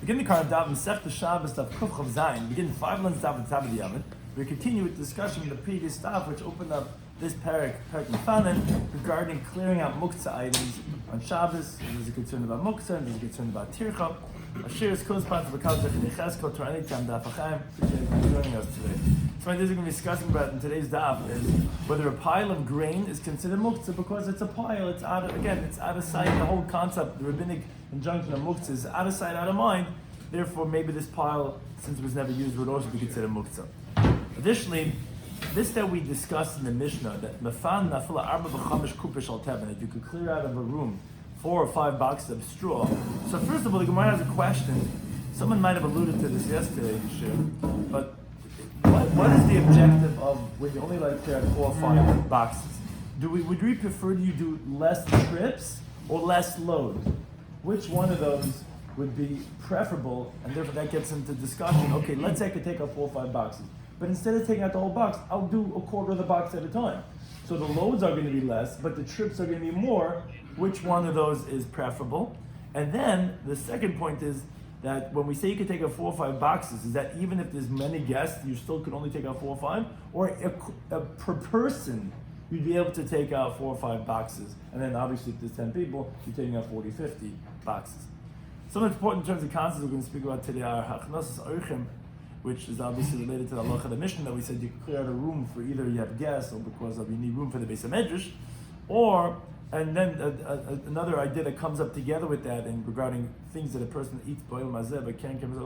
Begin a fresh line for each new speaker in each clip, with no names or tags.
Begin the current Daf Masech the Shabbos Daf Kuf Chav Zayin. Begin 5 lines Daf at the top of the Yomim. We continue with discussion in the previous Daf, which opened up this parak Mefanen, regarding clearing out muktzah items on Shabbos. There's a concern about muktzah, and there's a concern about tircha. Shiur is corresponds to the Kalzach and Yecheskel to any time Daf Achaim. Appreciate you joining us today. So what we're going to be discussing about in today's Daf is whether a pile of grain is considered muktzah because it's a pile. It's out of sight. The whole concept, the rabbinic injunction of muktzah is out of sight, out of mind. Therefore, maybe this pile, since it was never used, would also be considered muktzah. Additionally, this that we discussed in the Mishnah, that mefan nafila arba v'chamish kupish al tevin, that you could clear out of a room 4 or 5 boxes of straw. So first of all, the Gemara has a question. Someone might have alluded to this yesterday, but what is the objective of when you only like clear out 4 or 5 boxes? Would we prefer you do less trips or less load? Which one of those would be preferable? And therefore that gets into discussion. Okay, let's say I could take out 4 or 5 boxes. But instead of taking out the whole box, I'll do a quarter of the box at a time. So the loads are going to be less, but the trips are going to be more. Which one of those is preferable? And then the second point is that when we say you can take out 4 or 5 boxes, is that even if there's many guests, you still could only take out 4 or 5? Or per person, you'd be able to take out 4 or 5 boxes. And then obviously if there's 10 people, you're taking out 40, 50 boxes. Something important in terms of concepts we're going to speak about today are hachnosas orchim, which is obviously related to the halacha of the Mishnah that we said you can clear out a room for either you have guests or because of you need room for the Beis HaMedrash, and then another idea that comes up together with that and regarding things that a person eats boil mazeh but can't come to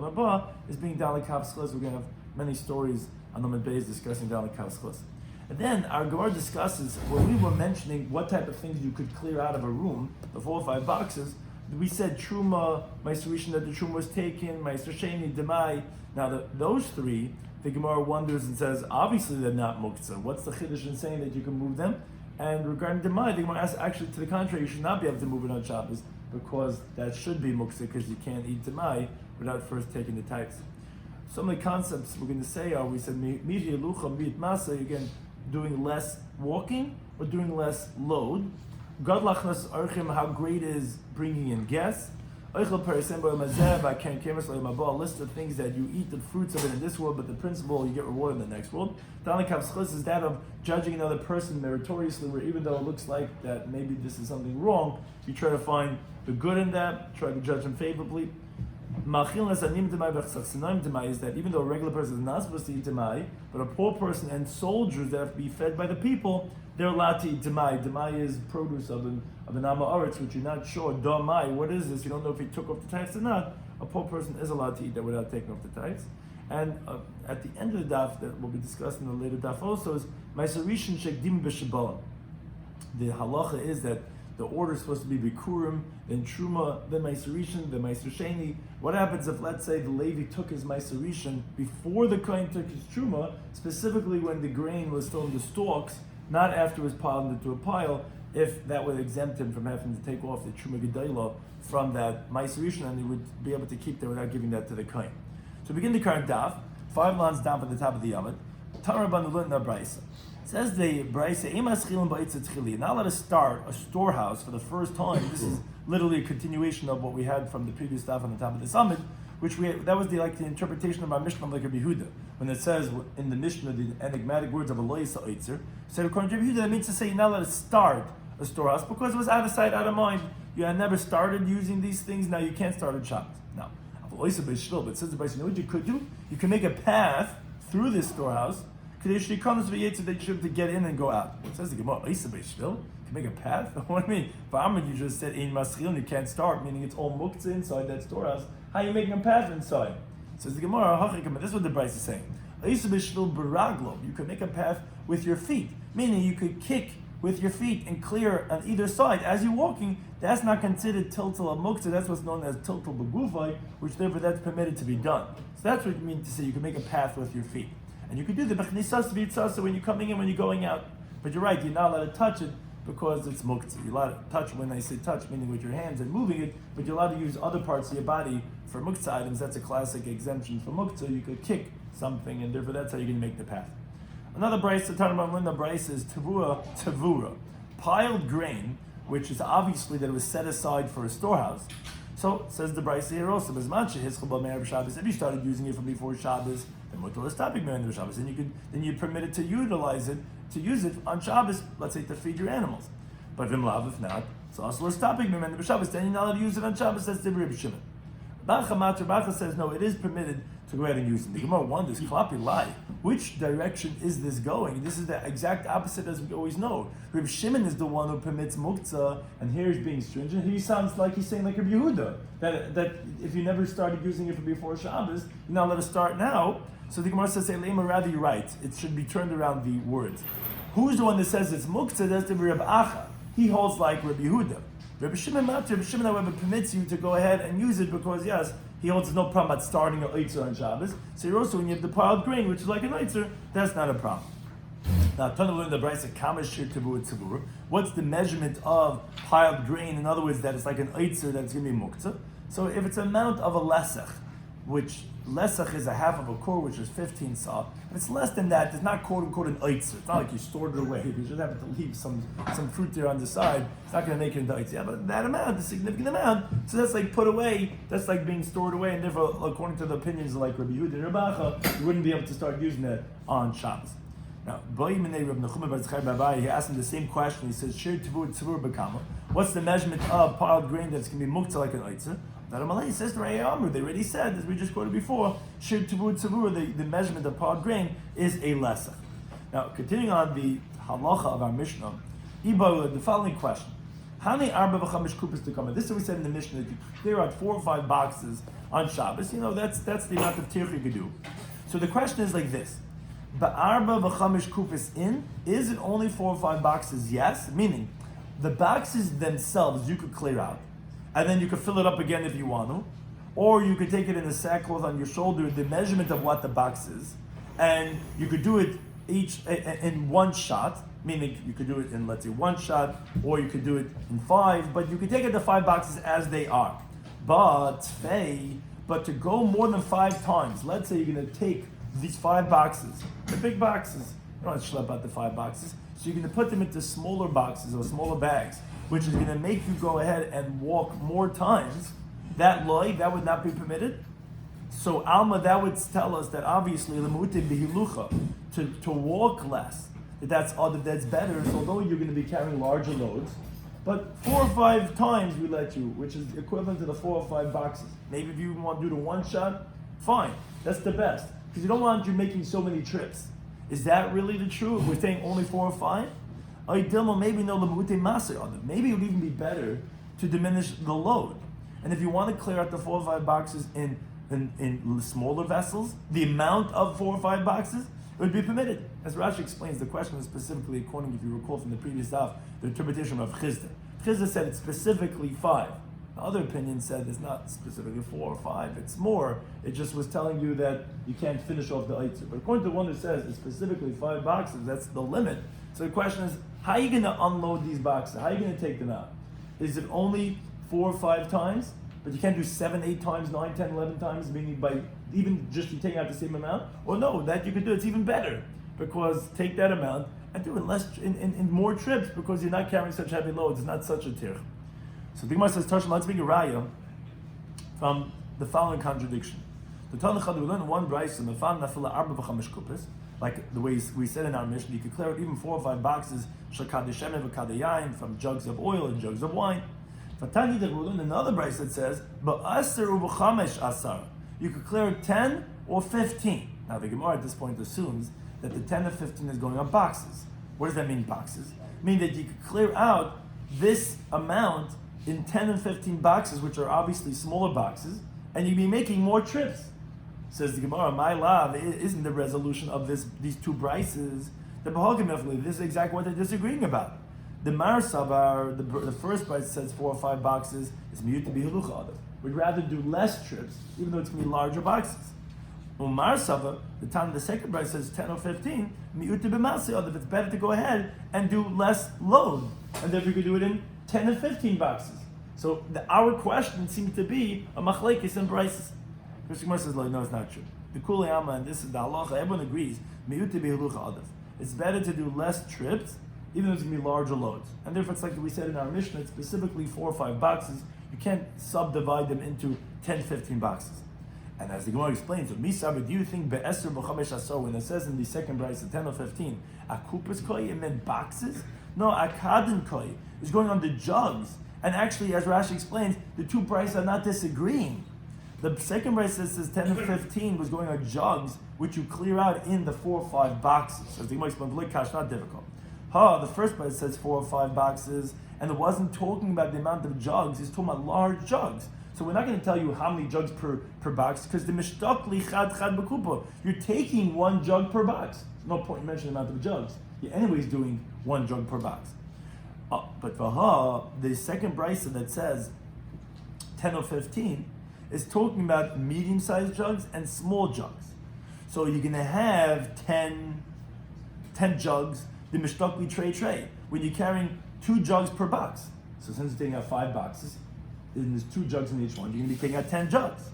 is being dalek kav schos. We're going to have many stories on the Beis discussing dalek kav schos. And then our Gemara discusses when we were mentioning what type of things you could clear out of a room, the 4 or 5 boxes. We said Truma, Meiser Rishon that the Truma was taken, Meiser Sheni, Demai. Now those 3, the Gemara wonders and says, obviously they're not muktzah. What's the chiddush in saying that you can move them? And regarding Demai, the Gemara asks, actually to the contrary, you should not be able to move it on Shabbos because that should be muktzah because you can't eat Demai without first taking the types. Some of the concepts we're going to say are, we said, Miri Lucha, Mit Masa, again, doing less walking or doing less load. God lachnas archim, how great is bringing in guests. A list of things that you eat the fruits of it in this world, but the principle you get reward in the next world. Is that of judging another person meritoriously, where even though it looks like that maybe this is something wrong, you try to find the good in that, try to judge him favorably. Is that even though a regular person is not supposed to eat demai, but a poor person and soldiers that have to be fed by the people, they're allowed to eat demai. Demai is produce of an amma aretz, which you're not sure. Damai, what is this? You don't know if he took off the tithes or not. A poor person is allowed to eat that without taking off the tithes. And at the end of the daf that we'll be discussing in the later daf also is Meiser Rishon shekdim b'shabbalim. The halacha is that the order is supposed to be Bikurim, then Truma, then Meiser Rishon, then Meiser Sheni. What happens if, let's say, the Levi took his Meiser Rishon before the Kohen took his Truma, specifically when the grain was still in the stalks, not after it was piled into a pile, if that would exempt him from having to take off the Truma Gedayla from that Meiser Rishon, and he would be able to keep that without giving that to the Kohen. So begin the current daf, 5 lines down at the top of the Yomim. Tarabban Lutna Braisa. Says the Braisa, you're not allowed to start a storehouse for the first time. This is literally a continuation of what we had from the previous stuff on the top of the summit, that was the interpretation of our Mishnah like Rabbi Yehuda. When it says in the Mishnah the enigmatic words of Eloi Sa'itzer, said according to Rabbi Yehuda, that means to say you're not allowed to start a storehouse because it was out of sight, out of mind. You had never started using these things, now you can't start a Shabbos. Now, but since the Braisa, you know what you could do? You can make a path through this storehouse that you should be able to get in and go out. It says the Gemara, you can make a path? What do you mean? But you just said in Maschil, you can't start, meaning it's all muktzah inside that storehouse. How are you making a path inside? It says the Gemara, this is what the Braisa is saying. You could make a path with your feet, meaning you could kick with your feet and clear on either side as you're walking. That's not considered tiltal muktzah. That's what's known as tiltal begufay, which therefore that's permitted to be done. So that's what you mean to say you can make a path with your feet. And you can do the b'chnisas v'yitzasa when you're coming in, when you're going out. But you're right, you're not allowed to touch it because it's muktzah. You're allowed to touch, when I say touch, meaning with your hands and moving it, but you're allowed to use other parts of your body for muktzah items. That's a classic exemption for muktzah. You could kick something, and therefore that's how you're going to make the path. Another Braisa, Tanabban Linda Braisa, is tavura. Piled grain, which is obviously that it was set aside for a storehouse. So says the Brisa here also, if you started using it from before Shabbos, then mutar l'stapik mimenu b'Shabbos. Then you're permitted to use it on Shabbos, let's say to feed your animals. But if not, so also l'stapik mimenu b'Shabbos, then you're not allowed to use it on Shabbos. That's the Rabbi Shimon. Bacha says no, it is permitted to go ahead and use it. The Gemara wonders, klapi lie, which direction is this going? This is the exact opposite as we always know. Rabbi Shimon is the one who permits muktzah, and here he's being stringent. He sounds like he's saying like Rabbi Yehuda, that if you never started using it for before Shabbos, you're not allowed to start now. So the Gemara says, Lema, rather you're right. It should be turned around the words. Who's the one that says it's muktzah? That's the Rabbi Acha. He holds like Rabbi Yehuda. Rabbi Shimon, however, permits you to go ahead and use it because, yes, he holds no problem about starting an oitzer on Shabbos. So you're also, when you have the piled grain, which is like an oitzer, that's not a problem. Now, Tana learned the Brisa, kama shir tavur tzavur. What's the measurement of piled grain? In other words, that it's like an oitzer that's going to be muktzah. So if it's an amount of a lesach, which lesach is a half of a kor, which is 15 sa. If it's less than that, it's not quote unquote an oitzer. It's not like you stored it away. You should have to leave some fruit there on the side. It's not going to make it into oitzer. Yeah, but that amount, the significant amount, so that's like put away. That's like being stored away, and therefore, according to the opinions of like Rabbi Yehuda and Rabbi Acha, you wouldn't be able to start using it on Shabbos. Now, he asked him the same question. He says, "Shir tavur tzavur b'kama." What's the measurement of piled grain that's going to be muktzah like an oitzer? Now, Malay says to Raya Amru, they already said, as we just quoted before, shir tavur tzavur, the measurement of piled grain is a lesser. Now, continuing on the halacha of our Mishnah, the following question: how many arba v'chamish kupas to come? This is what we said in the Mishnah. If you clear out 4 or 5 boxes on Shabbos, that's the amount of tirch you could do. So the question is like this: ba'arba v'chamish kupas in, is it only 4 or 5 boxes? Yes, meaning the boxes themselves you could clear out, and then you could fill it up again if you want to, or you could take it in a sackcloth on your shoulder, the measurement of what the box is, and you could do it each in one shot, meaning you could do it in, let's say, 1 shot, or you could do it in 5, but you could take it the 5 boxes as they are. But to go more than 5 times, let's say you're going to take these 5 boxes, the big boxes, you don't have to schlep out the 5 boxes, so you're going to put them into smaller boxes or smaller bags, which is going to make you go ahead and walk more times. That would not be permitted. So Alma, that would tell us that obviously to walk less, that's better. So although you're going to be carrying larger loads, but 4 or 5 times we let you, which is equivalent to the 4 or 5 boxes. Maybe if you want to do the 1 shot, fine, that's the best, because you don't want you making so many trips. Is that really the truth? We're saying only 4 or 5. Maybe no lemute maser on them. Maybe it would even be better to diminish the load. And if you want to clear out the 4 or 5 boxes in smaller vessels, the amount of 4 or 5 boxes, it would be permitted. As Rashi explains, the question is specifically according, if you recall from the previous daf, the interpretation of Chizda. Chizda said it's specifically 5. The other opinion said it's not specifically 4 or 5, it's more. It just was telling you that you can't finish off the Eitzer. But according to the one who says it's specifically 5 boxes, that's the limit. So the question is, how are you going to unload these boxes? How are you going to take them out? Is it only 4 or 5 times? But you can't do 7, 8 times, 9, 10, 11 times, meaning by even just you taking out the same amount? Or no, that you could do, it's even better. Because take that amount and do it in more trips, because you're not carrying such heavy loads. It's not such a tir. So the Gemara says, Tashma, let's make a raya from the following contradiction. The Tanakh we learn one brayso, nafan nafila arba v'chamish kupas, like the way we said in our Mishnah, you could clear out even 4 or 5 boxes, shakadishem v'kadayayin, from jugs of oil and jugs of wine. Fatani that we learn another brayso that says, ba'aser u'v'chamesh asar, you could clear out 10 or 15. Now the Gemara at this point assumes that the 10 or 15 is going on boxes. What does that mean, boxes? It means that you could clear out this amount in 10 and 15 boxes, which are obviously smaller boxes, and you'd be making more trips. Says the Gemara, my love, isn't the resolution of these 2 brises, the Bahagim, this is exactly what they're disagreeing about. The Mar Savar, the first brise says 4 or 5 boxes, is miyut to be halucha adav. We'd rather do less trips, even though it's going to be larger boxes. Umar Sava, the second brise says 10 or 15, miyut to be masi adav. It's better to go ahead and do less load, and therefore you could do it in 10 and 15 boxes. So our question seems to be a machlekes and brises. Mr. Gemara says, no, it's not true. The Kuli Amma, and this is the halacha, everyone agrees, miyut to be halucha adav. It's better to do less trips, even though it's going to be larger loads. And therefore it's like we said in our Mishnah, it's specifically 4 or 5 boxes, You can't subdivide them into 10, 15 boxes. And as the Gemara explains, so Misaber, do you think be'eser b'chamesh asor, when it says in the second brayse, 10 or 15, akupas koi, it meant boxes? No, akadin koi is going on the jugs. And actually, as Rashi explains, the two brayses are not disagreeing. The second brayse says 10 or 15 was going on jugs, which you clear out in the 4 or 5 boxes. As the Gemara explains, likash, not difficult. The first brayse says 4 or 5 boxes, and it wasn't talking about the amount of jugs, it's talking about large jugs. So we're not going to tell you how many jugs per box, because the mishtokli chad b'kupa, you're taking 1 jug per box. There's no point in mentioning the amount of jugs. You're anyways doing 1 jug per box. But the second brayse that says 10 or 15 is talking about medium-sized jugs and small jugs. So you're going to have 10 jugs, the mishtokli tray, when you're carrying 2 jugs per box. So since you're taking out 5 boxes, and there's 2 jugs in each one, you're going to be taking out 10 jugs.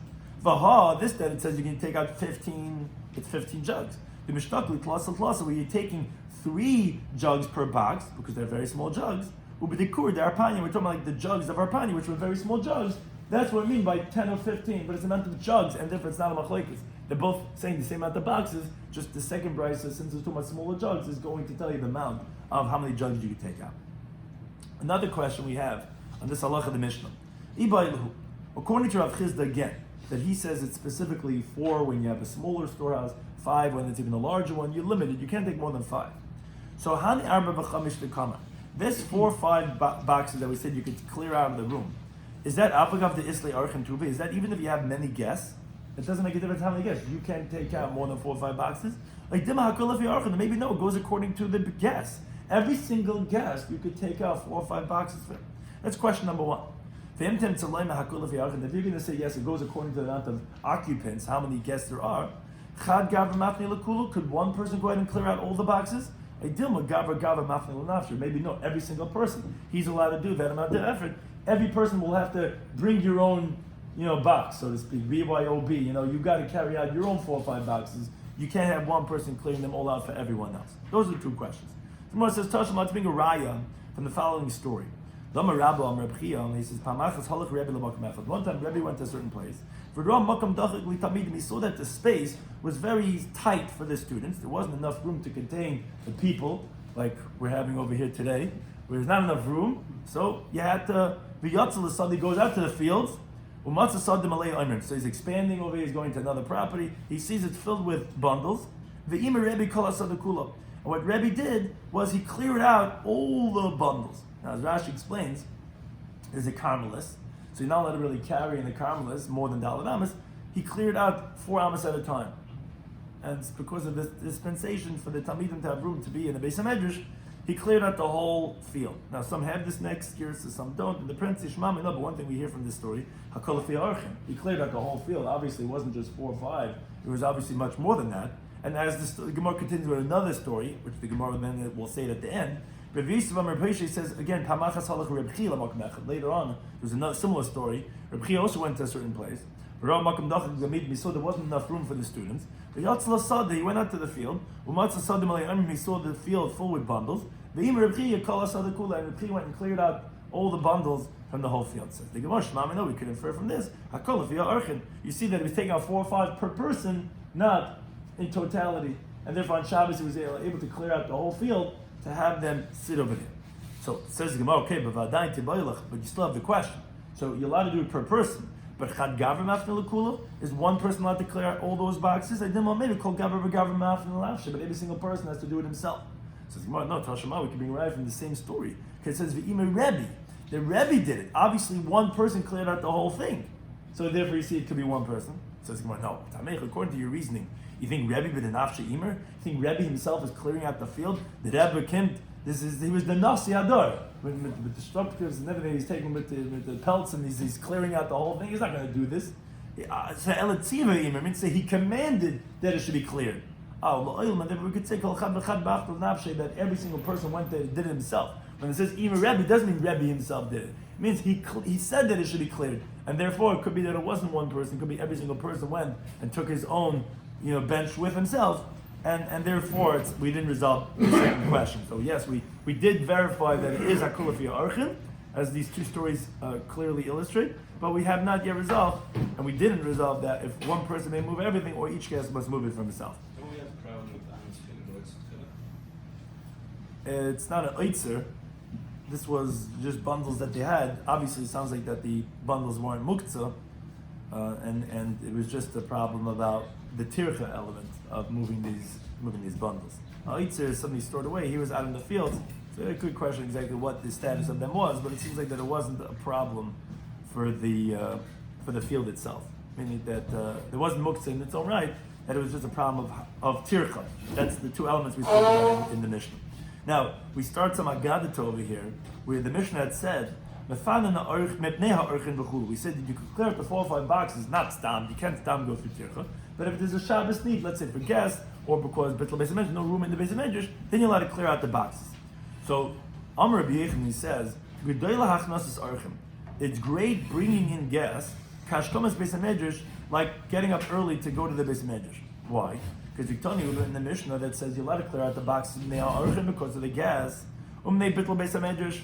This then it says you're going to take out 15, it's 15 jugs. The mishtokli klasa, where you're taking 3 jugs per box, because they're very small jugs, we're talking about like the jugs of Arpani, which were very small jugs. That's what I mean by 10 or 15, but it's the amount of jugs, and therefore it's not a machlekes. They're both saying the same amount of boxes, just the second brayse, since it's talking about smaller jugs, is going to tell you the amount of how many jugs you can take out. Another question we have on this halacha of the Mishnah. According to Rav Chizda again, that he says it's specifically 4 when you have a smaller storehouse, 5 when it's even a larger one, you're limited, you can't take more than 5. So Hani Arba v'chamish tekama. This 4 or 5 boxes that we said you could clear out of the room, is that apagav the islay archim tuve? Is that even if you have many guests? It doesn't make a difference how many guests. You can't take out more than 4 or 5 boxes. Like dima hakol fi archim, maybe no, it goes according to the guests. Every single guest you could take out 4 or 5 boxes for. That's question number 1. If you're going to say yes, it goes according to the amount of occupants, how many guests there are. Could one person go ahead and clear out all the boxes? Maybe no, every single person. He's allowed to do that amount of effort. Every person will have to bring your own, box, so to speak, BYOB. You've got to carry out your own 4 or 5 boxes. You can't have one person clearing them all out for everyone else. Those are the 2 questions. The Gemara says, Tashma, let's bring a raya from the following story. He says, one time Rebbe went to a certain place. He saw that the space was very tight for the students. There wasn't enough room to contain the people, like we're having over here today. There's not enough room, so you had to, he goes out to the fields. So he's expanding over here, he's going to another property. He sees it's filled with bundles. And what Rebbe did was he cleared out all the bundles. Now, as Rashi explains, there's a Carmelist, so you're not allowed to really carry in the Carmelist more than Daled Amas. He cleared out 4 Amas at a time. And it's because of this dispensation for the Talmidim to have room to be in the Beis HaMedrash, he cleared out the whole field. Now, some have this next year, so some don't. And the Prince Ishmael, no, but one thing we hear from this story, Hakol Fi Archim. He cleared out the whole field. Obviously, it wasn't just 4 or 5. It was obviously much more than that. And as the Gemara continues with another story, which the Gemara then will say it at the end, Rav Yisrael says again, later on, there's another similar story. Reb Chia also went to a certain place. He saw there wasn't enough room for the students. He went out to the field. He saw the field full with bundles. And Reb Chia went and cleared out all the bundles from the whole field. Says the Gemara, no, we could infer from this. You see that he was taking out 4 or 5 per person, not in totality. And therefore on Shabbos he was able to clear out the whole field to have them sit over there. So it says the Gemara, okay, but you still have the question. So you're allowed to do it per person. But chad gavra mafne lekula, is one person allowed to clear out all those boxes? I didn't maybe call gavra gavra mafne lavshe, but every single person has to do it himself. So the Gemara, no, Tashema, we can bring right from the same story. Because it says v'ime Rebbe. The Rebbe did it. Obviously, one person cleared out the whole thing. So therefore, you see, it could be one person. So the Gemara, no, Tamech, according to your reasoning, you think Rebbe b'den nafshe imer? You think Rebbe himself is clearing out the field? The Rebbe came. He was the Nasi Ador with the structures and everything. He's taking with the pelts and he's clearing out the whole thing. He's not going to do this. So Elatziva imer means he commanded that it should be cleared. We could say that every single person went there and did it himself. When it says imer Rebbe, it doesn't mean Rebbe himself did it. It means he said that it should be cleared, and therefore it could be that it wasn't one person. It could be every single person went and took his own bench with himself, and therefore we didn't resolve the second question. So yes, we did verify that it is Hakula Fi Archim, as these two stories clearly illustrate. But we have not yet resolved, and we didn't resolve that if one person may move everything, or each guest must move it for himself.
Don't we have a problem with
It's not an oitzer. This was just bundles that they had. Obviously, it sounds like that the bundles weren't muktzah, and it was just a problem about the tircha element of moving these bundles. Oitzer is something stored away. He was out in the field. So a good question exactly what the status of them was, but it seems like that it wasn't a problem for the field itself. Meaning that there wasn't muktzah in its own right, that it was just a problem of tircha. That's the two elements we spoke about in the Mishnah. Now, we start some Agadah over here, where the Mishnah had said, we said that you could clear up the 4 or 5 boxes, not stam, you can't stam go through tircha, but if there's a Shabbos need, let's say for guests, or because Bittul Beis HaMedrash, no room in the Beis HaMedrash, then you're allowed to clear out the boxes. So, Amar Rabbi Yechon, he says, it's great bringing in guests, kashkomas Beis HaMedrash, like getting up early to go to the Beis HaMedrash. Why? Because you tell me in the Mishnah that says you're allowed to clear out the boxes because of the gas, bittul Beis HaMedrash,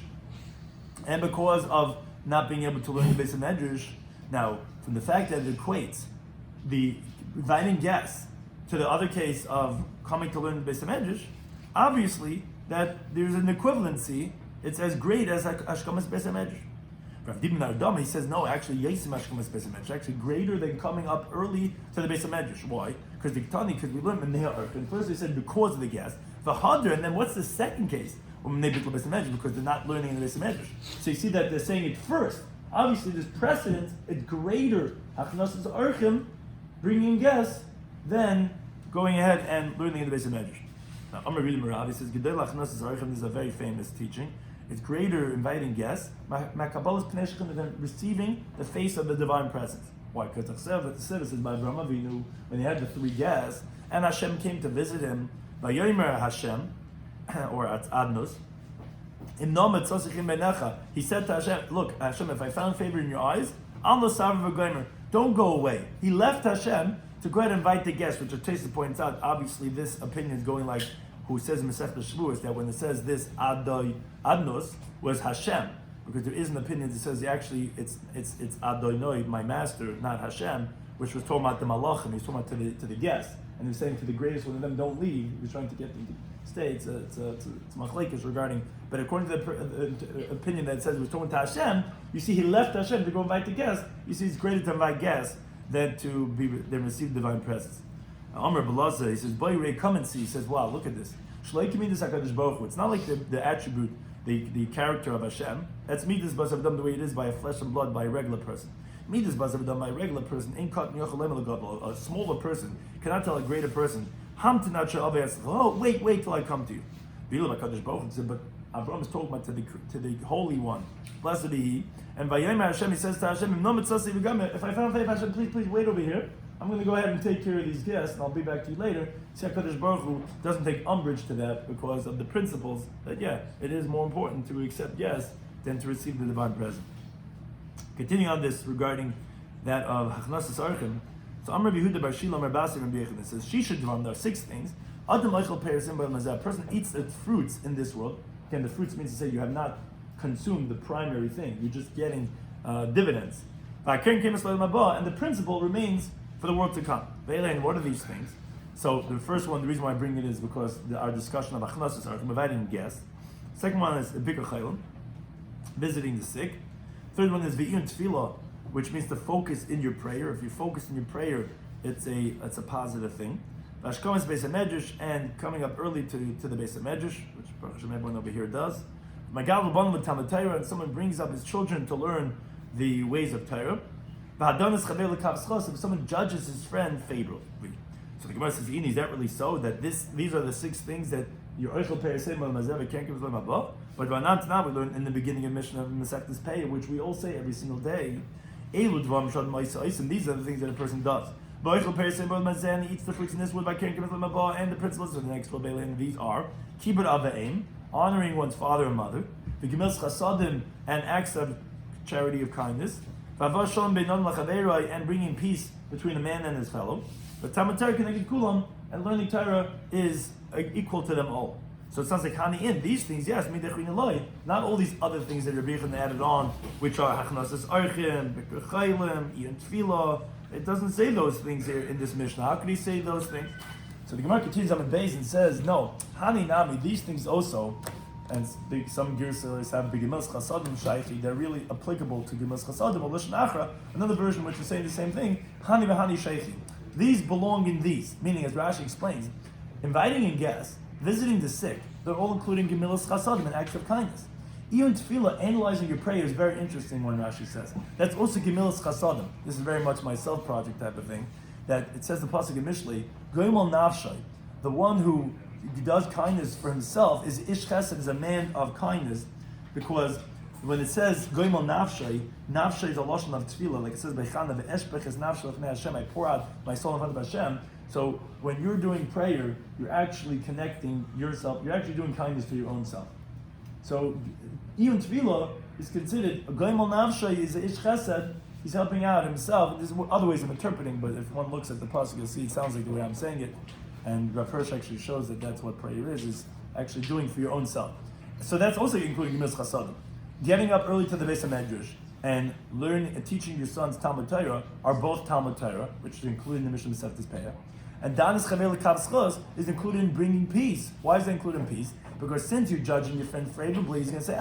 and because of not being able to learn the Beis HaMedrash. Now, from the fact that it equates the inviting guests to the other case of coming to learn the Beis HaMedrash, obviously that there's an equivalency. It's as great as Ashkamas Beis HaMedrash. Rav Dibin Ardam, he says no, actually Yesim Ashkamas Beis HaMedrash, actually greater than coming up early to the Beis HaMedrash. Why? Because we learned Menei Arkin. First they said because of the gas, the Hadr, and then what's the second case? Because they're not learning in the Beis HaMedrash. So you see that they're saying it first. Obviously, there's precedence. It's greater Hachnasas Archim, bringing guests, than going ahead and learning in the Beis HaMedrash. Now, Amar Riddim Rav, he says Gedel Hachnasas Archim. This is a very famous teaching. It's greater inviting guests, than receiving the face of the divine presence. Why? Because the Chsev says by Avraham Avinu, when he had the 3 guests, and Hashem came to visit him, by Yomer Hashem, or Adnos, he said to Hashem, look, Hashem, if I found favor in your eyes, don't go away. He left Hashem to go ahead and invite the guests, which Tesa points out. Obviously, this opinion is going like who says in Masechet Shavuos that when it says this Adnos was Hashem, because there is an opinion that says actually it's Adonai, my master, not Hashem, which was talking about the Malachim. He was talking about to the guests, and he was saying to the greatest one of them, don't leave. He was trying to get them to stay. It's machlekes regarding, but according to the opinion that says he was talking to Hashem, you see he left Hashem to go invite the guests. You see it's greater to invite guests than to receive divine presence. Amr Belaza, he says, "Boy, Ray, come and see." He says, "Wow, look at this. It's not like the attribute, the character of Hashem. That's midas basavdam the way it is by a flesh and blood by a regular person. Midas basavdam by a regular person, a smaller person cannot tell a greater person. Oh, wait till I come to you. But Abraham is talking about to the Holy One. Blessed be He. And by Hashem, he says to Hashem, if I found faith, Hashem, please wait over here. I'm going to go ahead and take care of these guests, and I'll be back to you later. See, HaKadosh Baruch Hu doesn't take umbrage to that because of the principles that, it is more important to accept guests than to receive the divine presence. Continuing on this regarding that of Hachnasas Archim, so Amr Yehuda Bar Shila Amr Basi Rabbi Yechon, it says, Shisha Dvam, there are 6 things. Adam Eichel Perisim Bal Mazah, a person eats the fruits in this world. Again, the fruits means to say you have not consumed the primary thing, you're just getting dividends. And the principle remains for the world to come. What are these things? So the first one, the reason why I bring it is because our discussion of Achnasas Archim, inviting guests. Second one is Bikkur Chaylim, visiting the sick. Third one is V'iyun Tefillah, which means to focus in your prayer. If you focus in your prayer, it's a positive thing. Vashkomas Beis HaMedrash, and coming up early to the Beis HaMedrash, which everyone over here does. Magal Rabbanim with Talmud Torah, and someone brings up his children to learn the ways of Torah. If someone judges his friend favorably. So the Gemara says, is that really so? That these are the 6 things that your Eichel Perisim Bal Mazeh can't give us above? But now we learn in the beginning of Mishnah of Masechtas Pei, which we all say every single day. These are the things that a person does. Eichel Perisim Bal Mazeh, he eats the fruits in this wood by can't give us above, and the principles of the next one. And these are Kibbud Avayim, honoring one's father and mother, the Gemils Chasadim, and acts of charity of kindness, and bringing peace between a man and his fellow. But Talmud Torah Keneged Kulam, and learning Torah is equal to them all. So it sounds like Hani in these things, yes, not all these other things that Rabbi Yochanan added on, which are Hachnasas Archim, Bekur Chaylim, Ian Tefillah. It doesn't say those things here in this Mishnah. How could he say those things? So the Gemara continues on the base and says, no, Hani Nami, these things also, and some Girsas have the Gemas Chasadim Shaichi, they're really applicable to Gemas Chasadim or Lishon Achra, another version which is saying the same thing, Hani V'Hani Shaichi. These belong in these, meaning as Rashi explains, inviting in guests, visiting the sick, they're all including Gemilas Chasadim and acts of kindness. Even Tefillah, analyzing your prayer, is very interesting when Rashi says. That's also Gemilas Chasadim. This is very much my self-project type of thing. That it says the pasuk in Mishlei, Goimel Nafshay, the one who does kindness for himself is Ish Chesed, is a man of kindness, because when it says Goimel Nafshay, Nafshay is a lashon of Tefillah, like it says Bechana ve'eshpech es nafshay l'fnei Hashem, I pour out my soul in front of Hashem. So when you're doing prayer, you're actually connecting yourself, you're actually doing kindness to your own self. So even Tefillah is considered, a Goimel Nafshay is a Ish Chesed, he's helping out himself. There's other ways of interpreting, but if one looks at the pasuk, you'll see it sounds like the way I'm saying it. And Rav Hirsch actually shows that that's what prayer is actually doing for your own self. So that's also including Gemilas Chasadim. Getting up early to the Beis HaMedrash and learning and teaching your sons Talmud Torah are both Talmud Torah, which is included in the Mishnah Masechtas Peah. And Danis Chaver L'Kav Schos is included in bringing peace. Why is that included in peace? Because since you're judging your friend favorably, he's going to say,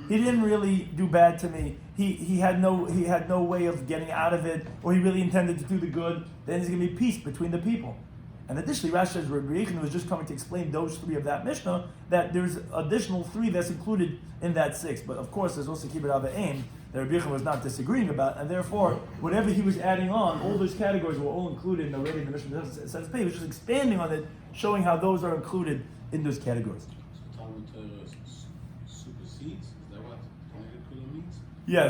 he didn't really do bad to me. He had no way of getting out of it, or he really intended to do the good. Then there's going to be peace between the people. And additionally, Rashi says Rabbi Yochanan was just coming to explain those three of that Mishnah, that there's additional three that's included in that six. But of course, there's also Kibbut Ava Aim that Rabbi Yochanan was not disagreeing about, and therefore, whatever he was adding on, all those categories were all included in already in the Mishnah. He was just expanding on it, showing how those are included in those categories.
Talmud Torah supersedes? Is that what Talmud Torah means?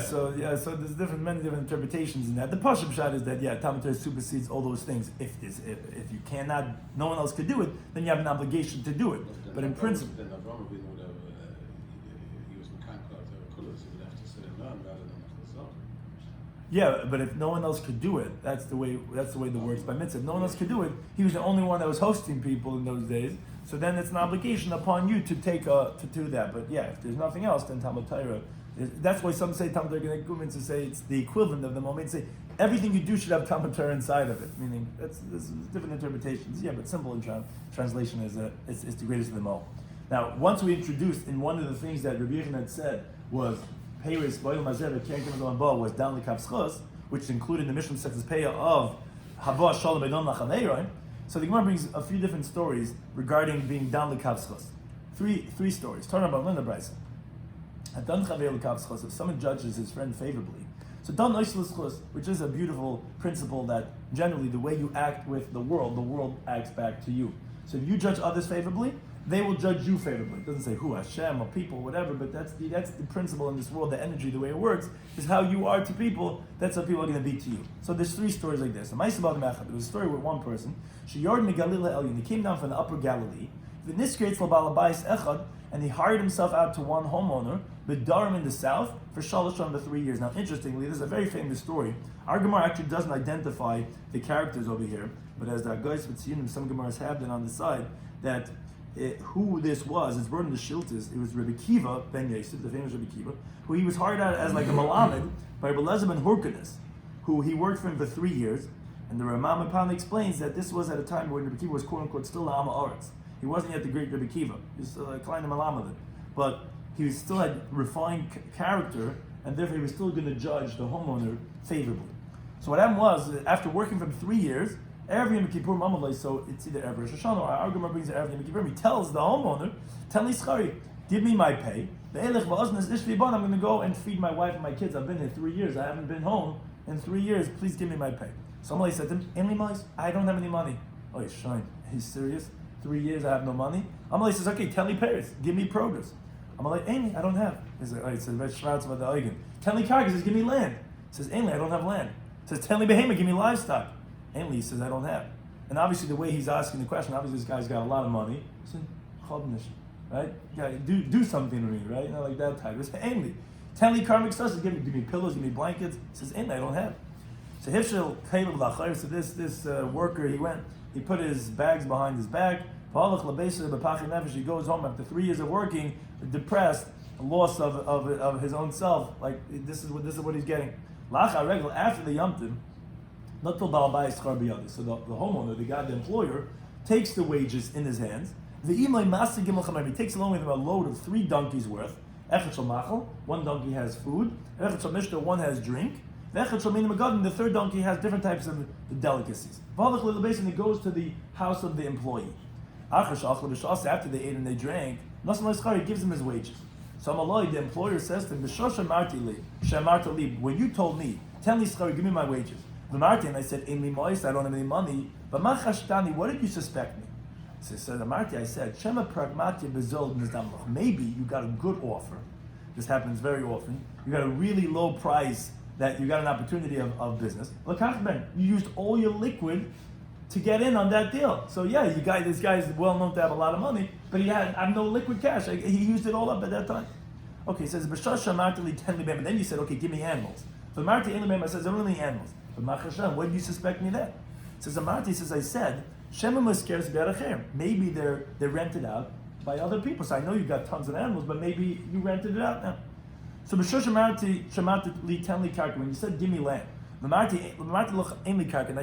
So there's many different interpretations in that. The Pashup shot is that Talmud Torah supersedes all those things. If you cannot, no one else could do it, then you have an obligation to do it. But in principle,
then Avraham he was mechanical to Kulas, he would have to sit and learn rather than himself.
Yeah, but if no one else could do it, that's the way the works by mitzvah. If no one else could do it, he was the only one that was hosting people in those days. So then it's an obligation upon you to to do that. But if there's nothing else, then Talmud Torah. That's why some say Talmud Torah to say it's the equivalent of the moment. Say everything you do should have Talmud Torah inside of it. Meaning there's different interpretations. But simple in translation is the greatest of them all. Now, once we introduced in one of the things that Rabbi Yochanan had said was Peiris Boil Mazer Keren Ba was down the Kapschos, which included the Mishnah Masechtas Peah of Hava Shalom Beidon Lachaneiron. So the Gemara brings a few different stories regarding being down the Kapschos. Three stories. Turn about Linda Bryson. If someone judges his friend favorably, so dan oisluschus, which is a beautiful principle that generally the way you act with the world acts back to you. So if you judge others favorably, they will judge you favorably. It doesn't say who, Hashem or people, whatever, but that's the principle in this world, the energy, the way it works, is how you are to people, that's how people are going to be to you. So there's three stories like this. There was a story with one person, he came down from the upper Galilee, and he hired himself out to one homeowner, B'darim in the south, for Shalosh for 3 years. Now, interestingly, this is a very famous story. Our Gemara actually doesn't identify the characters over here, but as the guys with Tziyunim, some Gemaras have it on the side, that who this was, it's written in the Shiltas, it was Rabbi Kiva, Ben Yosef, the famous Rabbi Kiva, who he was hired out as like a Malamed by Rabbi Lezer ben Hurkanis, who he worked for him for 3 years, and the Ramam Apam explains that this was at a time when Rabbi Kiva was quote-unquote still La'ama Aretz. He wasn't yet the great Rabbi Kiva. He was still a Klein Malamed. But he still had refined character, and therefore he was still going to judge the homeowner favorably. So what happened was, after working for him 3 years, every Yom Kippur Mamalei, so it's either every Rosh Hashanah or our Gemara brings it every Yom Kippur, he tells the homeowner, tell me schari, give me my pay. I'm going to go and feed my wife and my kids. I've been here 3 years. I haven't been home in 3 years. Please give me my pay. Somebody said to him, I don't have any money. Oh, he's shine. He's serious? 3 years I have no money? Amalei says, okay, tell me Paris. Give me produce. Amalei, I don't have. He says, he says, Shrouds about the Eigen. Tell me Karg, he says, give me land. He says, I don't have land. He says, tell me Behema, give me livestock. He says, I don't have. And obviously the way he's asking the question, obviously this guy's got a lot of money. He said, Chodnish, right? Yeah, do something to me, right? Like that type. He says, tell me Karmik says, give me pillows, give me blankets. He says, I don't have. So Hifshel Caleb Lachar, so this worker, he put his bags behind his back, He goes home after 3 years of working, depressed, loss of his own self. Like this is what he's getting. After the Yom Tov, not till Baal Bayis Schar B'yadi. So the homeowner, the guy, the employer, takes the wages in his hands. He takes along with him a load of 3 donkeys worth. One donkey has food. One has drink. The 3rd donkey has different types of delicacies. And he goes to the house of the employee. After they ate and they drank, he gives him his wages. So the employer says to him, when you told me, tell me, give me my wages. And I said, I don't have any money. But what did you suspect me? So I said, maybe you got a good offer. This happens very often. You got a really low price that you got an opportunity of business. You used all your liquid to get in on that deal. So yeah, this guy is well known to have a lot of money, but I have no liquid cash. He used it all up at that time. Okay, he says, but then you said, okay, give me animals. So Marti I says, I don't have any animals. But what did you suspect me then? Says Marti says, I said, maybe they're rented out by other people. So I know you've got tons of animals, but maybe you rented it out now. So when you said, give me land, and I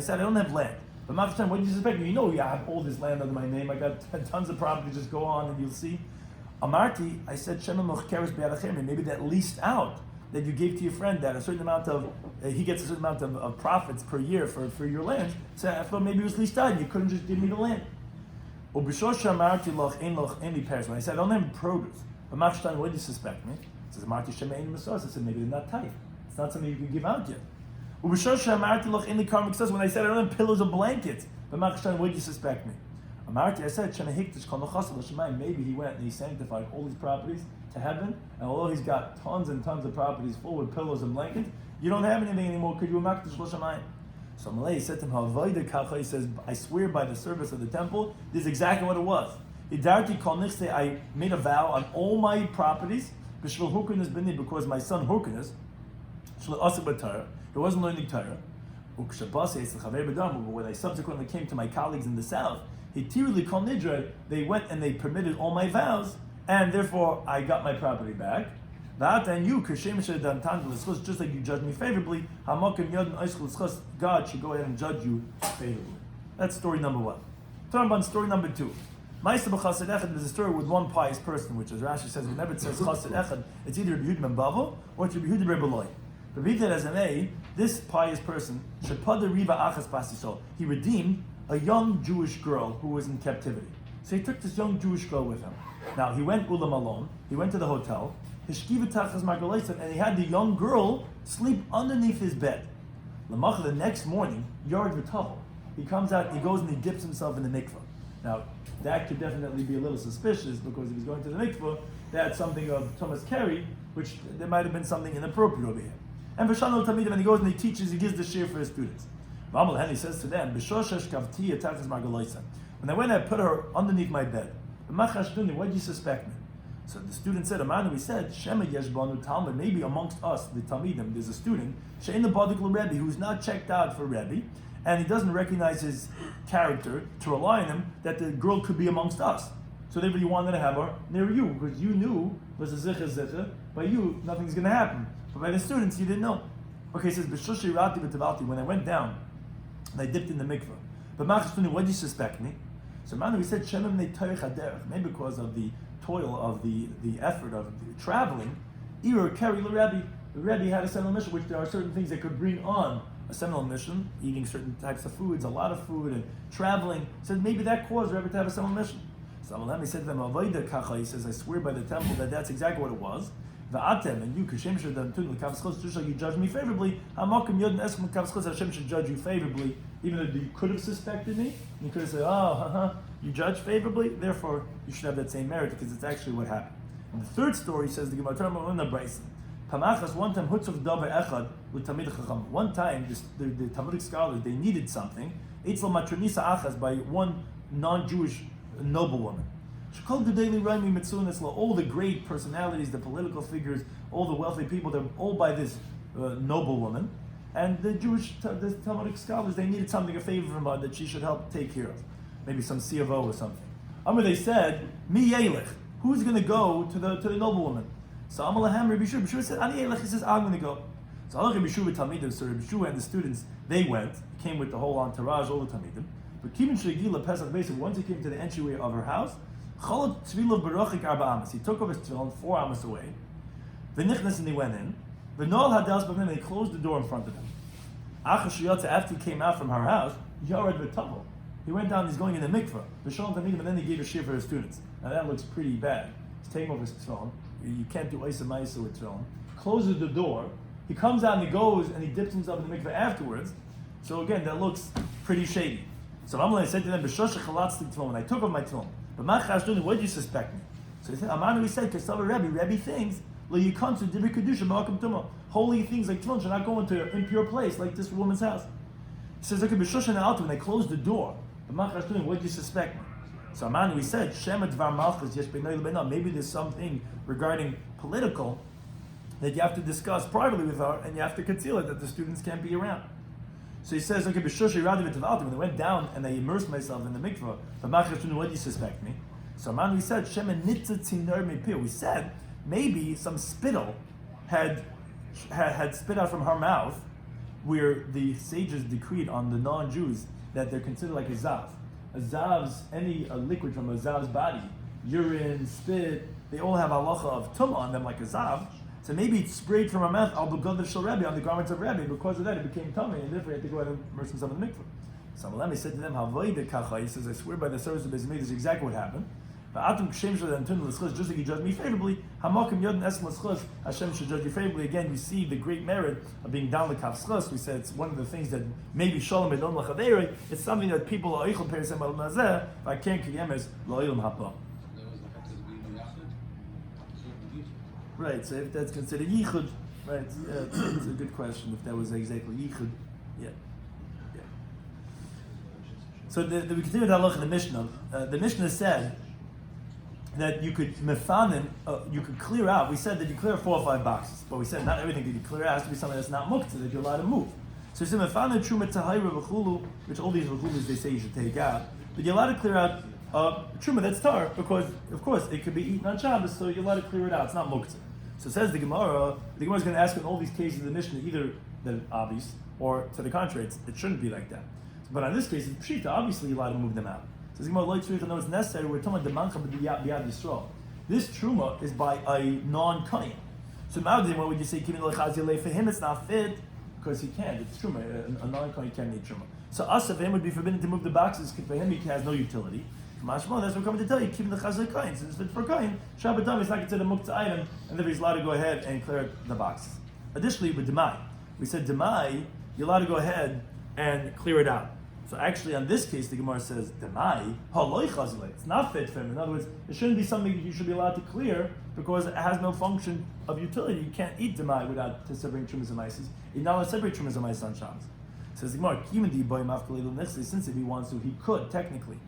said, I don't have land. But what did you suspect? You know, I have all this land under my name. I got tons of property. Just go on and you'll see. Amarti, I said, maybe that leased out that you gave to your friend that a certain amount of, he gets a certain amount of profits per year for your land. So I thought maybe it was leased out and you couldn't just give me the land. When I said, I don't have produce. But what did you suspect me? He says, I said, maybe they're not tight. It's not something you can give out yet. When I said, I don't have pillows or blankets. But what did you suspect me? I said, maybe he went and he sanctified all these properties to heaven, and although he's got tons and tons of properties full with pillows and blankets, you don't have anything anymore. Could you makdish l'shamayim? So Malay said to him, he says, I swear by the service of the temple, this is exactly what it was. I made a vow on all my properties, because my son Hurkanus, he wasn't learning Torah. But when I subsequently came to my colleagues in the south, they went and they permitted all my vows, and therefore I got my property back. And you, just like you judged me favorably, God should go ahead and judge you favorably. That's story number 1. Turn on story number 2. There's a story with one pious person, which as Rashi says, whenever it says Chassid Echad, it's either Rabbi Yehuda ben Bava or it's Rabbi Yehuda ben Beloy. Rabbi Yehuda has an A, this pious person, he redeemed a young Jewish girl who was in captivity. So he took this young Jewish girl with him. Now he went ulam alone, he went to the hotel, and he had the young girl sleep underneath his bed. The next morning, Yard V'Tavel, he comes out, he goes and he dips himself in the mikveh. Now, that could definitely be a little suspicious because if he's going to the mikveh, that's something of Thomas Kerry, which there might have been something inappropriate over here. And V'Shanol Tamidim, when he goes and he teaches, he gives the shiur for his students. He says to them, when I went, I put her underneath my bed. What did you suspect me? So the student said, we said, maybe amongst us, the Talmidim, there's a student, Rebbe, who's not checked out for Rebbe, and he doesn't recognize his character to rely on him, that the girl could be amongst us. So therefore you wanted to have her near you, because you knew was a zichah, by you, nothing's going to happen. But by the students, you didn't know. Okay, he says, when I went down, and I dipped in the mikveh. But what did you suspect me? So we said, maybe because of the toil of the effort of the traveling, the Rebbe had a seminal mission, which there are certain things that could bring on a seminal mission, eating certain types of foods, a lot of food, and traveling. So maybe that caused Rebbe to have a seminal mission. So he said to them, he says, I swear by the temple that that's exactly what it was. And you, just like you judge me favorably, Hashem should judge you favorably, even though you could have suspected me. You could have said, you judge favorably, therefore you should have that same merit, because it's actually what happened. And the third story says, the Gemara one time, the Talmudic scholars, they needed something, by one non-Jewish noblewoman. All the great personalities, the political figures, all the wealthy people, they're all by this noblewoman. And the Talmudic scholars, they needed something, a favor from her that she should help take care of. Maybe some CFO or something. Amar, they said, Mi Yelech, who's going to go to the noblewoman? So Amar Lahem, Rabbi Shua said, Ani Yelech, he says, I'm going to go. So Allah Rabbi Shua Talmidim, so Rabbi Shua and the students, they went, came with the whole entourage, all the Talmidim. But Kivin Shegila Pesach Beis, once he came to the entryway of her house, Chalot Tzvilav Barachik Arba Amas, he took off his tefillin 4 amas away. V'nichnas, and he went in. V'noal Hadas B'vim, and he closed the door in front of him. Achashiyotza, after he came out from her house, Yared V'Tavel. He went down, he's going in the mikveh, V'shalom Talmidim, and then he gave a shiur for his students. Now that looks pretty bad. He's taking off his tefillin. You can't do Isa Maisa with tefillin. Closes the door. He comes out and he goes and he dips himself in the mikveh afterwards. So again, that looks pretty shady. So Amalei said to them, "B'shosha chalatzti tefillin." When I took off my tefillin, but ma chashduni, what did you suspect me? So he said, "Amanu," he said, "Kasava Rebbe thinks lo yikansu dibri kedusha b'akum tuma." Holy things like tefillin should not go into an impure place like this woman's house. He says, "Okay, b'shosha na'altu." When they closed the door, but ma chashduni, what did you suspect me? So Amanu, he said, "Shema dvar malchus yesh beinay lebeina." Maybe there's something regarding political that you have to discuss privately with her, and you have to conceal it that the students can't be around. So he says, okay, when they went down and I immersed myself in the mikveh, what do you suspect me? So Manu, we said, we said, maybe some spittle had spit out from her mouth, where the sages decreed on the non-Jews that they're considered like a zav. A zav's, any liquid from a zav's body, urine, spit, they all have halacha of tumah on them like a zav. So maybe it sprayed from our mouth al begodav shel Rebbe, on the garments of Rebbe. Because of that, it became tummy, and therefore he had to go out and immerse himself in the mikveh. So Malami said to them, "Havoide kacha." He says, "I swear by the service of Beis Hamikdash, this is exactly what happened. Just like you judged me favorably, Hashem should judge you favorably." Again, you see the great merit of being down the kaf. We said it's one of the things that maybe shalom edom lachaveri. It's something that people are eichel perisem al nazeh. I can't kiyemes lo'ilam hapa. Right, so if that's considered yichud, right, it's a good question if that was exactly yichud. Yeah. So we continue to look at the Mishnah. The Mishnah said that you could mefanim, you could clear out. We said that you clear 4 or 5 boxes, but we said not everything that you clear out has to be something that's not muktzah, that you're allowed to move. So we said mefanim truma tahayra v'chulu, which all these v'chulus they say you should take out, but you're allowed to clear out truma that's tar, because of course it could be eaten on Shabbos, so you're allowed to clear it out. It's not muktzah. So says the Gemara is going to ask in all these cases of the Mishnah either that it's obvious or to the contrary, it shouldn't be like that. But on this case, it's pshita. Obviously, you're allowed to move them out. Says the Gemara, "Lo tzricha, no, it's necessary." We're talking about the mancha b'yad Yisrael. This truma is by a non-kohen. So nowadays, what would you say? For him, it's not fit because he can't. It's truma. A non-kohen can't need truma. So asa for him would be forbidden to move the boxes because for him he has no utility. Mashma, that's what we're coming to tell you. Keeping the chazal kohen, since it's fit for kohen, Shabbat Daf is not considered a muktzah item, and therefore he's allowed to go ahead and clear the boxes. Additionally, with demai, we said demai, you're allowed to go ahead and clear it out. So actually, on this case, the Gemara says demai haloi chazal. It's not fit for him. In other words, it shouldn't be something that you should be allowed to clear because it has no function of utility. You can't eat demai without to separate trumas and maises. You're not allowed to separate trumas and maises on Shabbos. Says the Gemara, since if he wants to, he could technically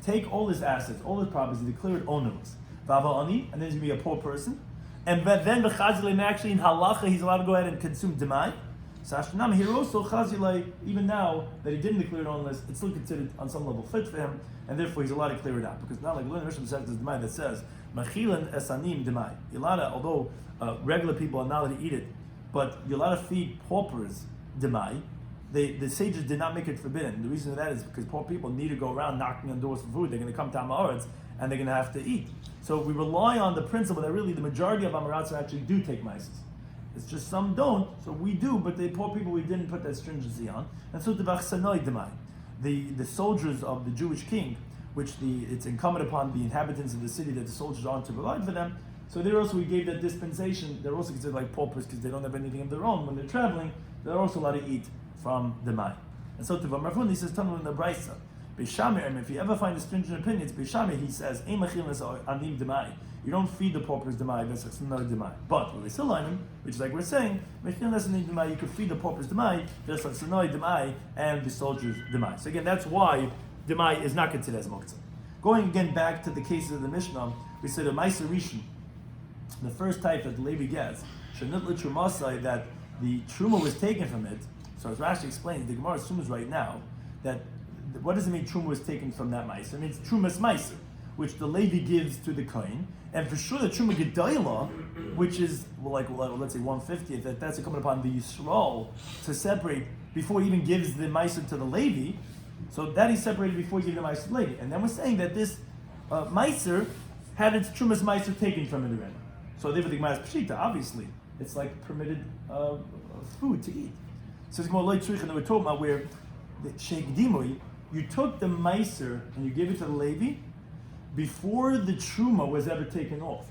take all his assets, all his properties, and declare it ownerless. And then he's going to be a poor person. And then the chazilay, actually in halacha, he's allowed to go ahead and consume demai. So here also chazilay, even now that he didn't declare it ownerless, it's still considered on some level fit for him, and therefore he's allowed to clear it out. Because not like the Mishnah says there's demai that says machilan esanim demai. You're allowed to, although regular people are not allowed to eat it, but you're allowed to feed paupers demai. The sages did not make it forbidden. The reason for that is because poor people need to go around knocking on doors for food. They're going to come to Amaretz and they're going to have to eat. So we rely on the principle that really the majority of Amaretz actually do take mices. It's just some don't, so we do, but the poor people we didn't put that stringency on. And so the soldiers of the Jewish king, which it's incumbent upon the inhabitants of the city that the soldiers aren't to provide for them. So there also we gave that dispensation. They're also considered like paupers because they don't have anything of their own when they're traveling. They're also allowed to eat from the Mai. And so to Vamrafun, he says, Tanu in the Braisa, Beishamir, if you ever find a stringent opinions, Beishamir, he says, Ein machilas anim demai. You don't feed the paupers demai, that's another demai. But with Isilanim, which is like we're saying, machilas anim demai, you could feed the paupers demai, that's another demai, and the soldiers demai. So again, that's why demai is not considered as moktzah. Going again back to the cases of the Mishnah, we said a Maisa Rishon, the first type that the Levi gets, Shanut L'Trumasai, that the Truma was taken from it. So as Rashi explains, the Gemara assumes right now that what does it mean Truma was taken from that Meiser? It means Trumas Meiser. which the Levi gives to the Kohen, and for sure the Truma Gedolah, which is let's say 1/50th, that's coming upon the Yisrael to separate before he even gives the Meiser to the Levi. So that he separated before he gave the Meiser to the Levi. And then we're saying that this Meiser had its Trumas Meiser taken from it already. So therefore the Gemara's Pshita, obviously, it's like permitted food to eat. So it's more like Tzricha that we're talking about where the Sheikh Dimui, you took the Meiser and you gave it to the Levi before the Truma was ever taken off.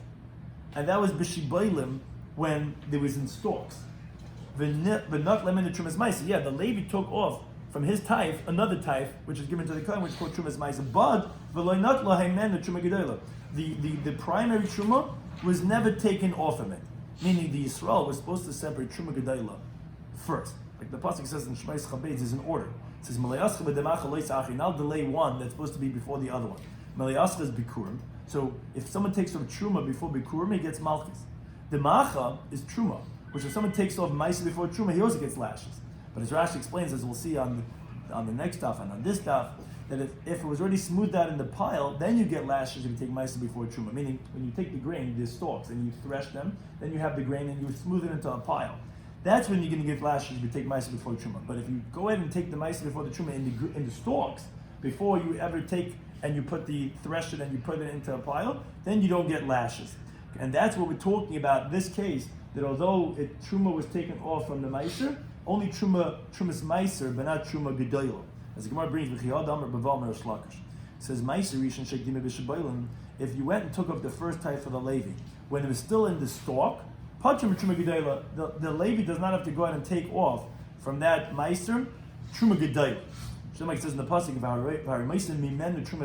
And that was B'Shibailim when there was in stalks. But not lemon the Trumas Meiser. Yeah, the Levi took off from his taif, another taif, which is given to the Kohen, which is called Trumas Meiser. But v'loy not lahaymen the Truma Gedolah. The primary Truma was never taken off of it. Meaning the Yisrael was supposed to separate Truma Gedolah first. Like the pasuk says in Shmais Chabed, is in order. It says Malayascha b'demacha loisach. Now delay one that's supposed to be before the other one. Malayascha is bikurim. So if someone takes off Truma before bikurim, he gets malchus. Demacha is Truma, which if someone takes off Maisa before Truma, he also gets lashes. But as Rashi explains, as we'll see on the next daf and on this daf, that if it was already smoothed out in the pile, then you get lashes if you take Maisa before Truma. Meaning, when you take the grain, the stalks, and you thresh them, then you have the grain and you smooth it into a pile. That's when you're going to get lashes if you take Maisa before Truma. But if you go ahead and take the Maisa before the Truma in the stalks, before you ever take and you put the thresh it and you put it into a pile, then you don't get lashes. And that's what we're talking about in this case, that although Truma was taken off from the Meiser, only Trumas Meiser, but not Truma Gedolah. As the Gemara brings, it says, Meiser Rishon Shekdime B'Shabaylim, if you went and took off the first type for the Levi, when it was still in the stalk, Pachim Truma Gedolah, the Levi does not have to go out and take off from that Meiser, Truma Gedolah. Like it says in the pasuk of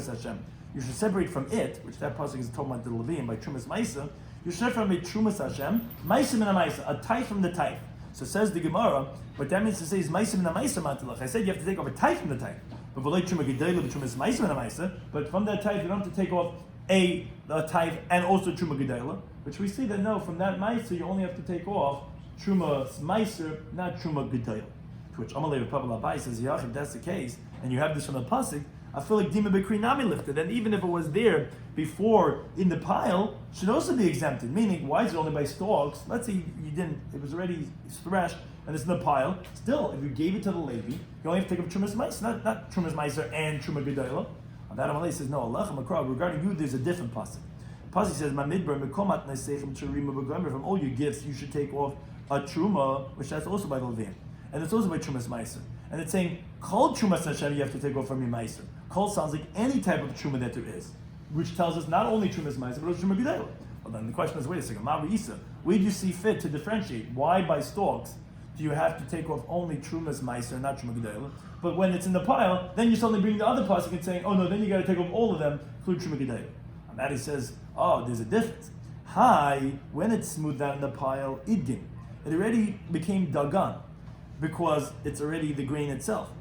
Hashem, you should separate from it, which that pasuk is talking about the Levium by Trumas Maisa. You should separate from it Trumas Hashem, Maisa min Maisa, a type from the type. So says the Gemara, what that means to say is Maisa min Maisa mantilach. I said you have to take off a type from the type, but v'loy Truma Gedolah Trumas Maisa min Maisa. But from that type you don't have to take off a type and also Truma Gedolah, which we see that no, from that Maisa you only have to take off Trumas Meiser, not Truma Gedolah. To which Amalei Pablo Abai says, yeah, if that's the case, and you have this from the pasuk, I feel like Dima Bekri Nami lifted, and even if it was there before in the pile, should also be exempted. Meaning, why is it only by stalks? Let's say you didn't, it was already threshed and it's in the pile. Still, if you gave it to the Levi, you only have to take up Trumas Meiser, not Trumas Meiser and Truma Gedolah. And that Amalei says, no, Allah Makra, regarding you, there's a different pasuk. The pasuk says, from all your gifts, you should take off a Truma, which that's also by the Levium. And it's also by Trumas Meiser. And it's saying, Kol Trumas Hashem you have to take off from your Meiser. Kol sounds like any type of Truma that there is, which tells us not only Trumas Meiser, but also Truma Gedolah. Well then the question is, wait a second, Ma'u Isa, where do you see fit to differentiate? Why by stalks do you have to take off only Trumas Meiser, not Truma Gedolah? But when it's in the pile, then you suddenly bring the other pasuk and saying, oh no, then you got to take off all of them, including Truma Gedolah. And that he says, oh, there's a difference. When it's smoothed out in the pile, Idgin, it already became Dagan, because it's already the grain itself.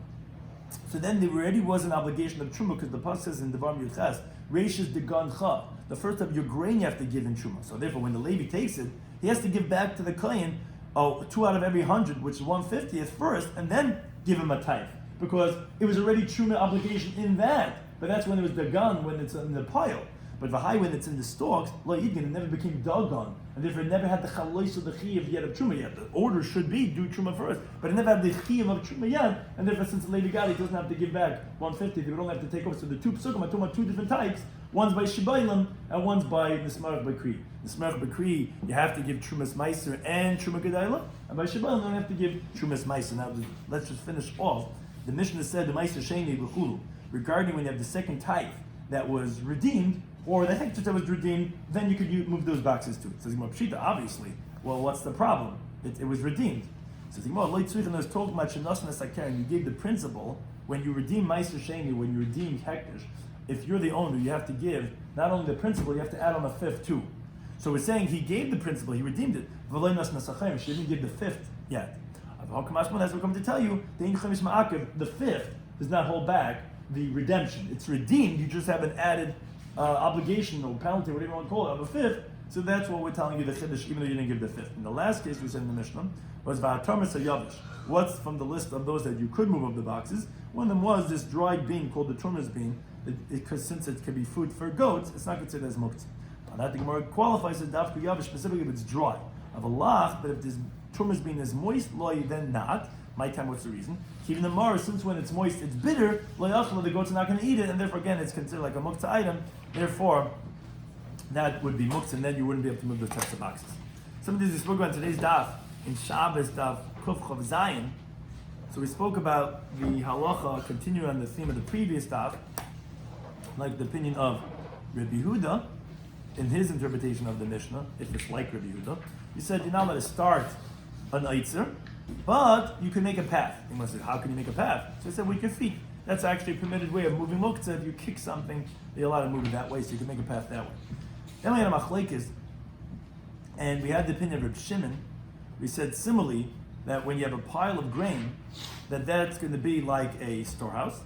So then there already was an obligation of Truma, because the pasuk says in Devarim Yuchas, Reishis Degan Cha, the first of your grain you have to give in Truma. So therefore, when the Levi takes it, he has to give back to the Kohen 2 out of every 100, which is 1/50th first, and then give him a tithe, because it was already Truma obligation in that. But that's when it was Dagan, when it's in the pile. But V'hai, when it's in the stalks, Lo Yidgin, it never became Dagan, and therefore it never had the Chalois or the Chiyav yet of Truma yet. The order should be do Truma first, but it never had the Chiyav of Truma yet, and therefore since the Levi got it, he doesn't have to give back 150, they would only have to take over. So the two Psukim are talking about two different types, one's by Shibailim, and one's by Nismarach Bakri. Nismarach Bakri, you have to give Trumas Meiser and Truma Gedolah, and by Shibailim, you have to give Trumas Meiser. Now, let's just finish off. The Mishnah said, the Meiser Sheni B'chulu, regarding when you have the second type that was redeemed, or the hector that was redeemed, then you could move those boxes too. It says Pshita, obviously. Well, what's the problem? It was redeemed. It says you gave the principle, when you redeem Meiser Sheni, when you redeem hectors, if you're the owner, you have to give not only the principle, you have to add on a fifth too. So we're saying he gave the principle, he redeemed it. She didn't give the fifth yet. As we're going to tell you, the fifth does not hold back the redemption. It's redeemed, you just have an added obligation or penalty, whatever you want to call it, of a fifth, So that's what we're telling you the chiddush, even though you didn't give the fifth. In the last case we said in the Mishnah was v'hatamas hayavish. What's from the list of those that you could move up the boxes? One of them was this dried bean called the turmis bean, because since it could be food for goats, it's not considered as muktzah. Now that the Gemara qualifies as dafka yavish specifically if it's dry. Of a lach, but if this turmis bean is moist, loy, then not. My time, what's the reason? Even the mar, since when it's moist, it's bitter, loy achla, the goats are not going to eat it, and therefore again it's considered like a muktzah item. Therefore, that would be muktzah, and then you wouldn't be able to move those types of boxes. Some of these we spoke about in today's daf, in Shabbos Daf Kuf Chav Zayin. So we spoke about the halacha, continuing on the theme of the previous daf, like the opinion of Rabbi Yehuda, in his interpretation of the Mishnah, if it's like Rabbi Yehuda. He said you're not allowed to start an eitzer, but you can make a path. He must say, how can you make a path? So he said with your feet. That's actually a permitted way of moving muktzah. If you kick something, you're allowed to move it that way, so you can make a path that way. Then we had a machlekes, and we had the opinion of Reb Shimon. We said similarly that when you have a pile of grain, that's going to be like a storehouse,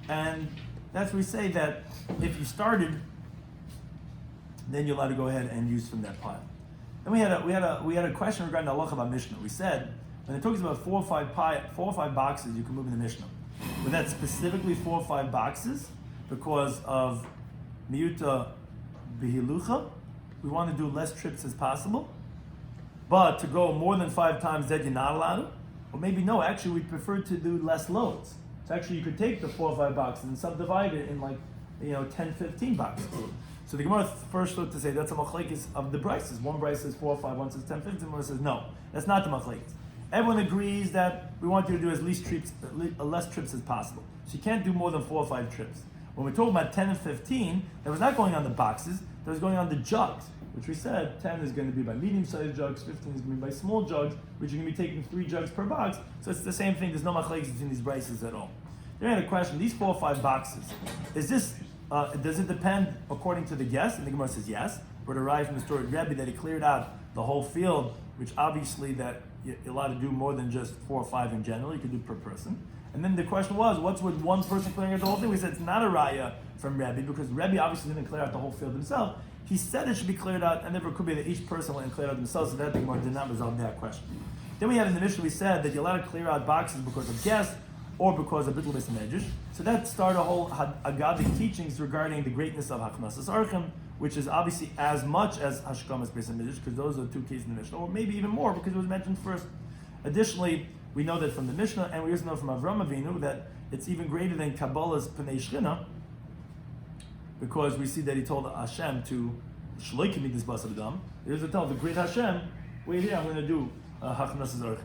and that's where we say that if you started, then you're allowed to go ahead and use from that pile. Then we had a question regarding the halacha about Mishnah. We said when it talks about 4 or 5 boxes you can move in the Mishnah. Was that specifically 4 or 5 boxes because of miyuta bihilucha? We want to do less trips as possible, but to go more than 5 times that you're not allowed to? Or maybe no, actually we prefer to do less loads. So actually you could take the 4 or 5 boxes and subdivide it in 10, 15 boxes. So the Gemara first thought to say that's a machlekes of the brises. One brise says 4 or 5, one says 10, 15, one says no. That's not the machlekes. Everyone agrees that we want you to do as less trips as possible. So you can't do more than 4 or 5 trips. When we're talking about 10 and 15, that was not going on the boxes, that was going on the jugs, which we said 10 is going to be by medium-sized jugs, 15 is going to be by small jugs, which you're going to be taking 3 jugs per box. So it's the same thing. There's no machlekes between these brises at all. Then I had a question. These 4 or 5 boxes, is this does it depend according to the guest? And the Gemara says yes. We're derived from the story of Rebbe that he cleared out the whole field, which obviously that you're allowed to do more than just 4 or 5 in general. You could do per person. And then the question was, what's with one person clearing out the whole thing? We said it's not a raya from Rebbe because Rebbe obviously didn't clear out the whole field himself. He said it should be cleared out, and therefore it could be that each person went and cleared out themselves, so that the Gemara did not resolve that question. Then we had in the Mishnah, we said that you're allowed to clear out boxes because of guests or because of bittul beis medrash. So that started a whole agadic teachings regarding the greatness of hachnasas archim, which is obviously as much as hashkamas beis medrash, because those are the 2 cases in the Mishnah, or maybe even more because it was mentioned first. Additionally, we know that from the Mishnah, and we also know from Avram Avinu that it's even greater than Kabbalah's Pnei Shchina, because we see that he told Hashem to shloikim eat this basar dam. He was to tell the great Hashem, wait here, I'm going to do hachnasas archim.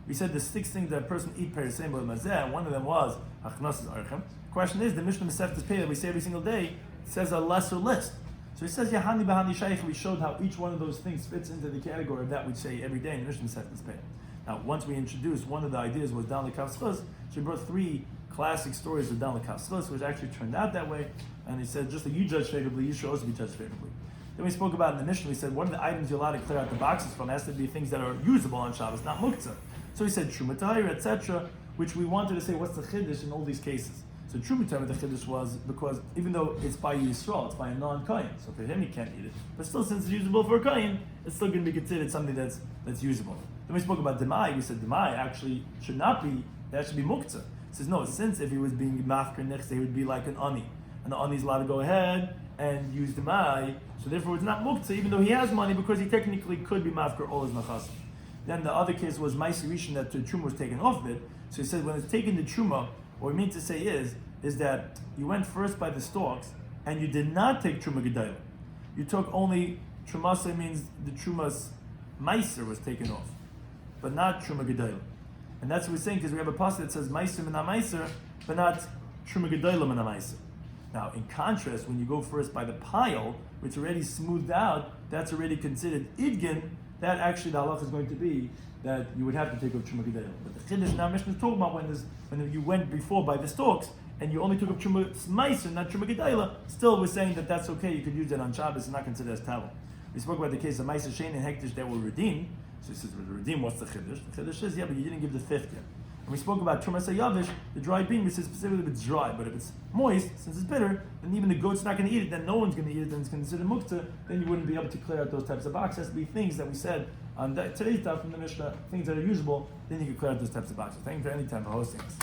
We said the 6 things that a person eat per yisrael b'mazeh, and one of them was hachnasas archim. The question is, the Mishnah Masechtas Pei that we say every single day says a lesser list. So he says, Yahani Bahani Shaykh, we showed how each one of those things fits into the category of that we say every day in the Mishnah Masechtas Pei. Now, once we introduced, one of the ideas was Dan L'Kav Schus, so he brought 3 classic stories of Dan L'Kav Schus, which actually turned out that way, and he said, just like you judge favorably, you should also be judged favorably. Then we spoke about in the Mishnah, we said, what are the items you're allowed to clear out the boxes from? It has to be things that are usable on Shabbos, not muktzah. So he said, Truma Tahir, etc., which we wanted to say, what's the chiddush in all these cases? So Truma Tahir, the chiddush was, because even though it's by Yisrael, it's by a non-Kohen, so for him he can't eat it, but still, since it's usable for a Kohen, it's still going to be considered something that's usable. Then we spoke about Demai, we said Demai actually should not be, that should be muktzah. He says, no, since if he was being mafker next, he would be like an ani, and the ani is allowed to go ahead and use Demai, so therefore it's not muktzah, even though he has money, because he technically could be mafker all his nachas. Then the other case was Maisi Rishon, that the truma was taken off of it. So he said when it's taken the truma, what we mean to say is that you went first by the stalks and you did not take truma gedayla. You took only trumasa, means the truma's meiser was taken off, but not truma gedayla. And that's what we're saying because we have a pasuk that says meiser mina meiser, but not truma gedayla mina meiser. Now, in contrast, when you go first by the pile, which is already smoothed out, that's already considered idgin. That actually the halach is going to be that you would have to take up Truma Gedayla. But the Chiddush now Mishnah is talking about when you went before by the stalks and you only took up Truma Meiser, not Truma Gedayla, still we're saying that that's okay, you could use that on Shabbos and not consider as Tavel. We spoke about the case of Meiser Shein and Hektish that were redeemed. So he says, redeem, what's the Chiddush? The Chiddush says, yeah, but you didn't give the 5th yet. And we spoke about Trumas Yavish, the dry bean, we said specifically if it's dry, but if it's moist, since it's bitter, then even the goat's not going to eat it, then no one's going to eat it, then it's considered muktzah, then you wouldn't be able to clear out those types of boxes. It has to be things that we said on today's stuff from the Mishnah, things that are usable, then you can clear out those types of boxes. Thank you for any time for hosting us.